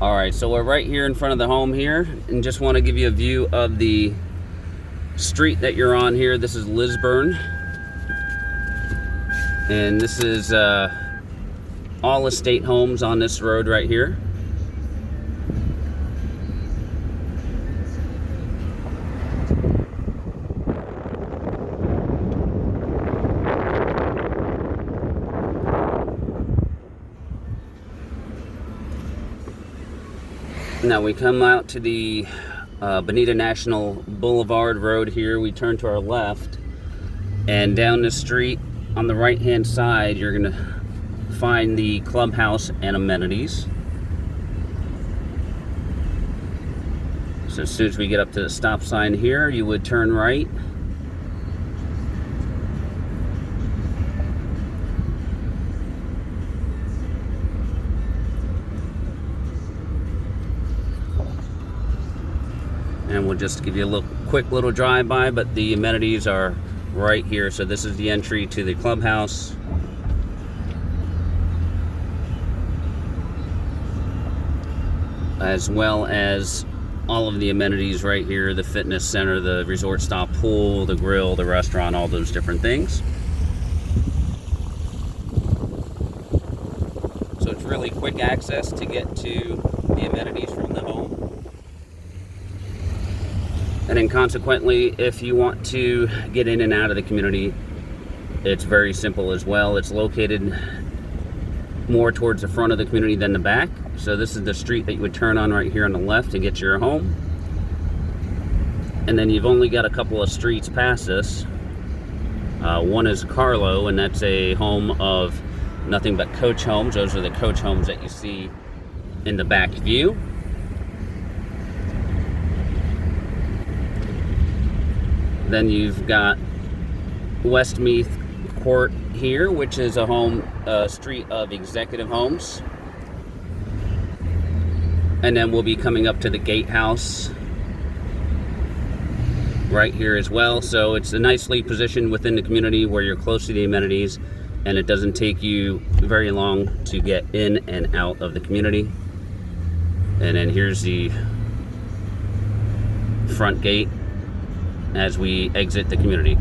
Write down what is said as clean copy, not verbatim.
Alright, so we're right here in front of the home here, and just want to give you a view of the street that you're on here. This is LISBURN, and this is all estate homes on this road right here. Now we come out to the Bonita National Boulevard Road here. We turn to our left, and down the street on the right hand side you're gonna find the clubhouse and amenities. So as soon as we get up to the stop sign here, you would turn right. And we'll just give you a quick little drive-by, but the amenities are right here. So this is the entry to the clubhouse. As well as all of the amenities right here, the fitness center, the resort style pool, the grill, the restaurant, all those different things. So it's really quick access to get to the amenities from the home. And then consequently, if you want to get in and out of the community, it's very simple as well. It's located more towards the front of the community than the back. So this is the street that you would turn on right here on the left to get to your home. And then you've only got a couple of streets past this. One is Carlo, and that's a home of nothing but coach homes. Those are the coach homes that you see in the back view. Then you've got Westmeath Court here, which is a home street of executive homes. And then we'll be coming up to the gatehouse right here as well. So it's a nicely positioned within the community where you're close to the amenities, and it doesn't take you very long to get in and out of the community. And then here's the front gate as we exit the community.